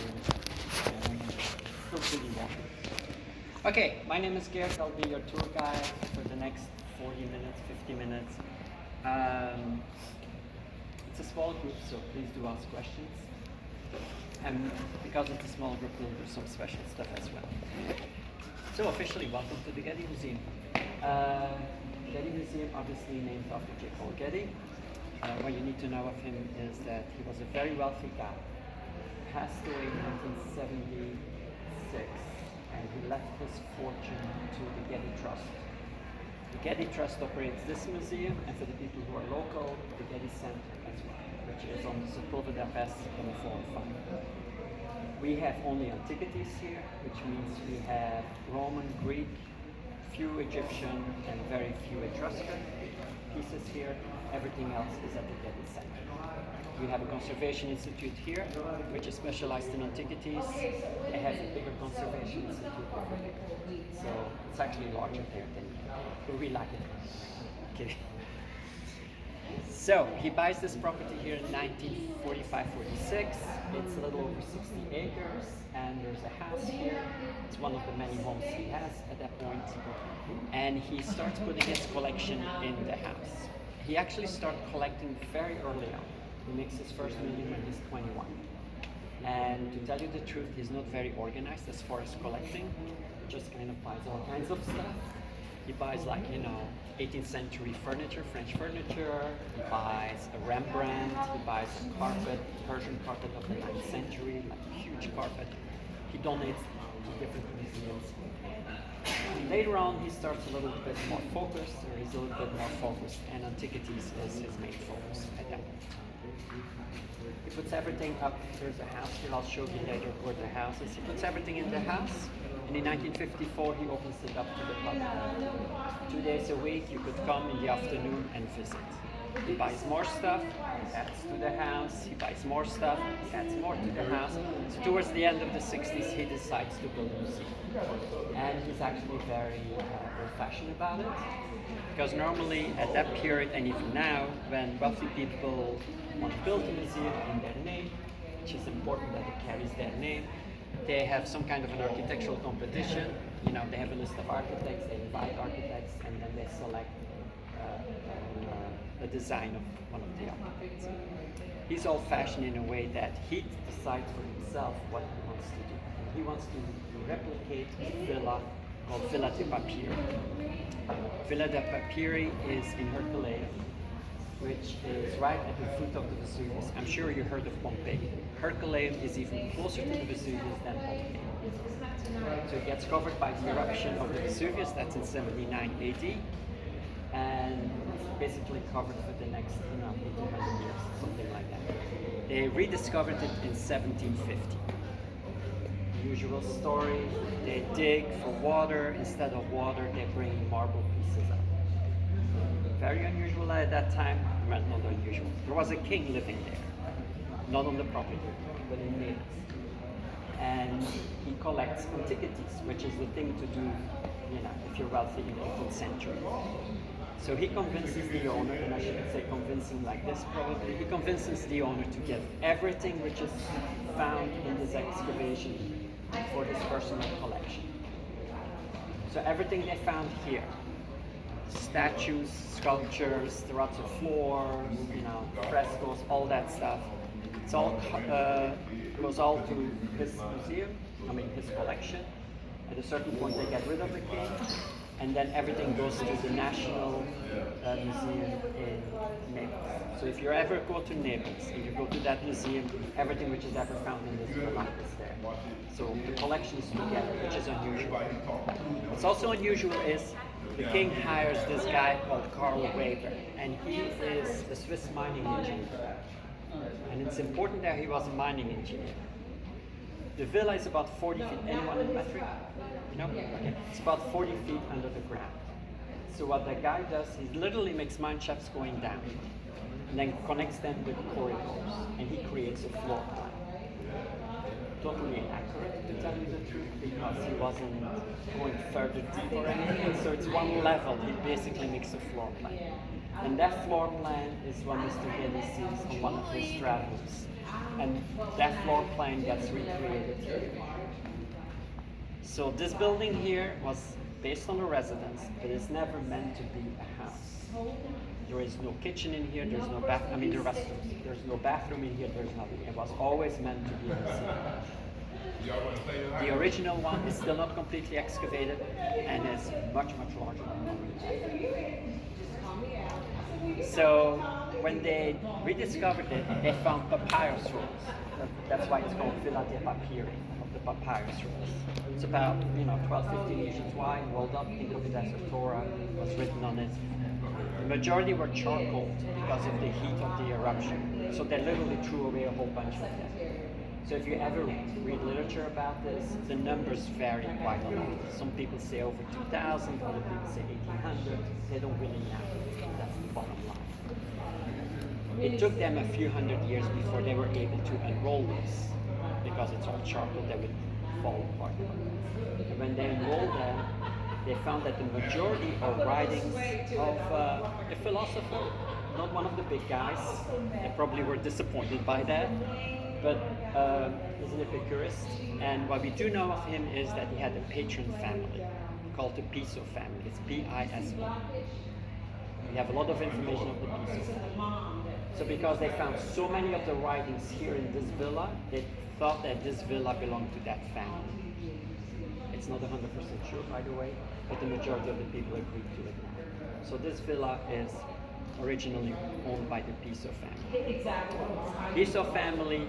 Still pretty warm. Okay, my name is Gert. I'll be your tour guide for the next 40 minutes, 50 minutes. It's a small group, so please do ask questions. And because it's a small group, we'll do some special stuff as well. So officially, welcome to the Getty Museum. Getty Museum, obviously named after J. Paul Getty. What you need to know of him is that he was a very wealthy guy. Passed away in 1976, and he left his fortune to the Getty Trust. The Getty Trust operates this museum, and for the people who are local, the Getty Center as well, which is on the Sepulveda Pass on the 405. We have only antiquities here, which means we have Roman, Greek, few Egyptian, and very few Etruscan pieces here. Everything else is at the Getty Center. We have a conservation institute here, which is specialized in antiquities. They have a bigger conservation institute over there. So it's actually larger there than here. But we like it. Okay. So he buys this property here in 1945-46. It's a little over 60 acres, and there's a house here. It's one of the many homes he has at that point. And he starts putting his collection in the house. He actually started collecting very early on. He makes his first million when he's 21. And to tell you the truth, he's not very organized as far as collecting. He just kind of buys all kinds of stuff. He buys 18th century furniture, French furniture. He buys a Rembrandt. He buys a carpet, Persian carpet of the 9th century, like a huge carpet. He donates to different museums. And later on, he starts a little bit more focused, or he's a little bit more focused, and antiquities is his main focus at that point. He puts everything up. There's a house here. I'll show you later where the house is. He puts everything in the house. And in 1954, he opens it up to the public. 2 days a week, you could come in the afternoon and visit. He buys more stuff, he adds to the house. He buys more stuff, he adds more to the house. So towards the end of the 60s, he decides to build a museum. And he's actually very old-fashioned about it. Because normally, at that period, and even now, when wealthy people want to build a museum in their name, which is important that it carries their name, they have some kind of an architectural competition. They have a list of architects, they invite architects, and then they select a design of one of the architects. He's old-fashioned in a way that he decides for himself what he wants to do. He wants to replicate a villa called Villa de Papiri. Villa de Papiri is in Herculaneum, which is right at the foot of the Vesuvius. I'm sure you heard of Pompeii. Herculaneum is even closer to the Vesuvius than Pompeii. So it gets covered by the eruption of the Vesuvius, that's in 79 AD, and it's basically covered for the next 1800 years, something like that. They rediscovered it in 1750. Usual story, they dig for water. Instead of water, they bring marble pieces up. Very unusual at that time. Well, not unusual. There was a king living there, not on the property, but in Naples. And he collects antiquities, which is the thing to do, if you're wealthy in the 18th century. So he convinces the owner, and I shouldn't say convincing like this probably, he convinces the owner to give everything which is found in this excavation for his personal collection. So everything they found here, statues, sculptures, terrazzo floors, frescoes, all that stuff. It's all goes all to his museum, his collection. At a certain point, they get rid of the king, and then everything goes to the National Museum in Naples. So if you ever go to Naples and you go to that museum, everything which is ever found in this villa is there. So the collection is together, which is unusual. What's also unusual is the king hires this guy called Carl Weber, and he is a Swiss mining engineer. And it's important that he was a mining engineer. The villa is about 40 feet. Anyone in metric? No? Okay. It's about 40 feet under the ground. So what the guy does, he literally makes mine shafts going down, and then connects them with corridors, and he creates a floor plan. Totally inaccurate, to tell you the truth, because he wasn't going further deep or anything. So it's one level. He basically makes a floor plan. And that floor plan is what Mr. Getty sees on one of his travels and that floor plan gets recreated here. So this building here was based on a residence, but it's never meant to be a house. There is no kitchen in here, there's no bath, I mean the restrooms. There's no bathroom in here, there's nothing. It was always meant to be a museum. The original one is still not completely excavated and is much, much larger than one. So when they rediscovered it, they found papyrus rolls. That's why it's called Villa de Papier, of the papyrus rolls. It's about 12, 15 inches wide, rolled up. Think of it as a Torah was written on it. The majority were charcoal because of the heat of the eruption. So they literally threw away a whole bunch of them. So if you ever read literature about this, the numbers vary quite a lot. Some people say over 2,000, other people say 1,800. They don't really know. That's the bottom line. It took them a few hundred years before they were able to enroll this, because it's all charcoal that would fall apart. And when they enrolled them, they found that the majority are writings of a philosopher, not one of the big guys. They probably were disappointed by that, but he's an Epicurist. And what we do know of him is that he had a patron family called the Piso family. It's P-I-S-O. We have a lot of information of the Piso family. So because they found so many of the writings here in this villa, they thought that this villa belonged to that family. It's not 100% sure, by the way, but the majority of the people agreed to it now. So this villa is originally owned by the Piso family. Piso family,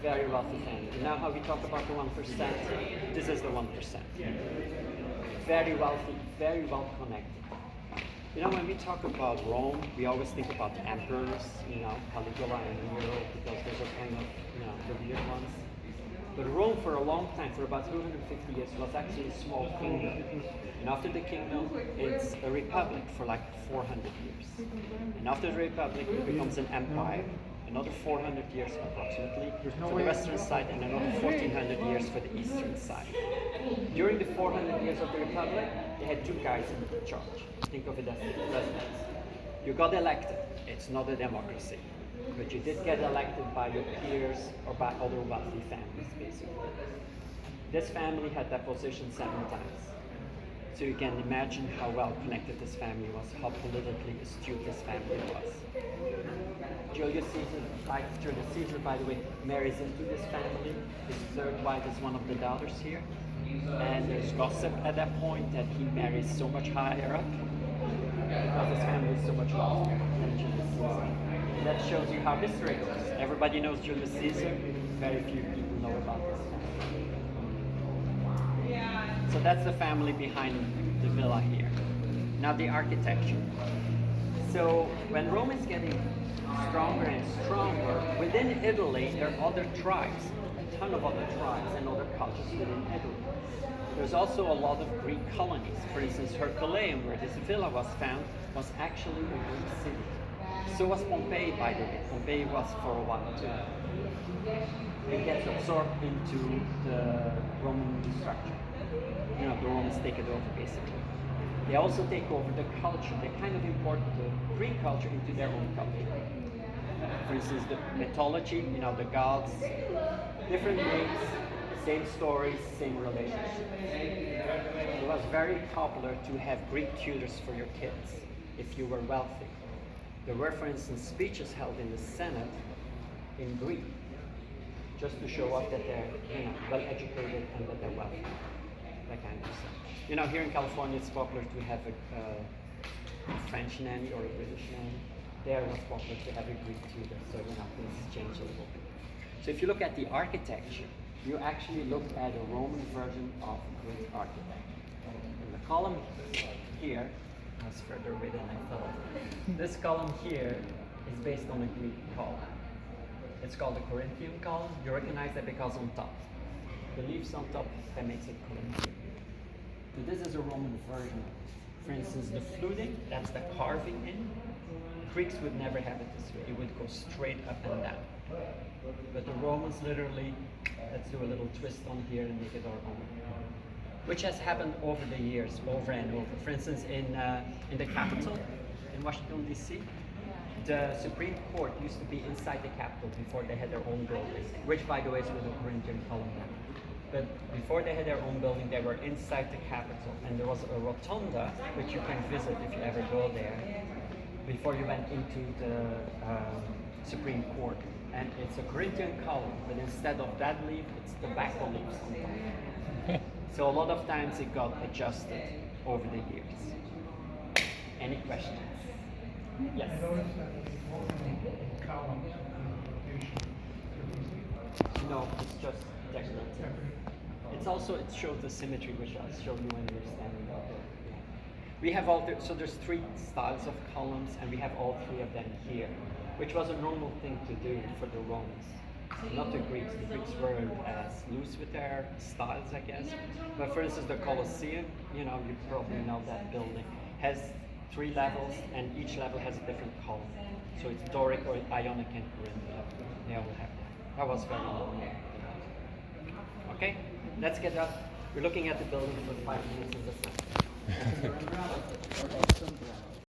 very wealthy family. You know how we talk about the 1%? This is the 1%. Very wealthy, very well connected. When we talk about Rome, we always think about the emperors, Caligula and Nero, because those are kind of, the weird ones. But Rome, for a long time, for about 250 years, was actually a small kingdom. And after the kingdom, it's a republic for like 400 years. And after the republic, it becomes an empire. Another 400 years approximately for the western side, and another 1400 years for the eastern side. During the 400 years of the republic, they had two guys in charge. Think of it as the presidents. You got elected. It's not a democracy, but you did get elected by your peers or by other wealthy families, basically. This family had that position 7 times. So you can imagine how well connected this family was, how politically astute this family was. Julius Caesar, by the way, marries into this family. His third wife is one of the daughters here. And there's gossip at that point that he marries so much higher up because his family is so much wealthier than Julius Caesar. And that shows you how history goes. Everybody knows Julius Caesar, very few people know about this family. So that's the family behind the villa here. Now the architecture. So when Rome is getting stronger and stronger, within Italy there are other tribes, a ton of other tribes and other cultures within Italy. There's also a lot of Greek colonies. For instance, Herculaneum, where this villa was found, was actually a Greek city. So was Pompeii, by the way. Pompeii was for a while too. It gets absorbed into the Roman structure. The Romans take it over, basically. They also take over the culture. They kind of import the Greek culture into their own culture. For instance, the mythology, the gods, different names, same stories, same relationships. It was very popular to have Greek tutors for your kids if you were wealthy. There were, for instance, speeches held in the Senate in Greek, just to show off that they're well educated and that they're wealthy. That kind of stuff. Here in California, it's popular to have a French nanny or a British nanny. There, it was popular to have a Greek tutor. So things change a little bit. So if you look at the architecture, you actually look at a Roman version of Greek architecture. And the column here was further away than I thought. This column here is based on a Greek column. It's called the Corinthian column. You recognize that because on top. The leaves on top, that makes it Corinthian. So this is a Roman version. For instance, the fluting, that's the carving in. Greeks would never have it this way. It would go straight up and down. But the Romans literally, let's do a little twist on here and make it our own. Which has happened over the years, over and over. For instance, in the Capitol, in Washington, D.C., The Supreme Court used to be inside the Capitol before they had their own building, which by the way is with a Corinthian column now. But before they had their own building, they were inside the Capitol, and there was a rotunda which you can visit if you ever go there. Before you went into the Supreme Court, and it's a Corinthian column, but instead of that leaf, it's tobacco leaves on top. So a lot of times it got adjusted over the years. Any questions? Yes. I noticed that the columns in the rotation. No, it's just decorative. It's also, it shows the symmetry, which I'll show you when you're standing up there. Yeah. We have so there's 3 styles of columns, and we have all 3 of them here, which was a normal thing to do for the Romans. Not the Greeks. The Greeks were as loose with their styles, I guess. But for instance, the Colosseum, you probably know that building, has 3 levels, and each level has a different column. So it's Doric or Ionic and Corinthian. They all have that. That was very long. Okay, let's get up. We're looking at the building for 5 minutes in the sun.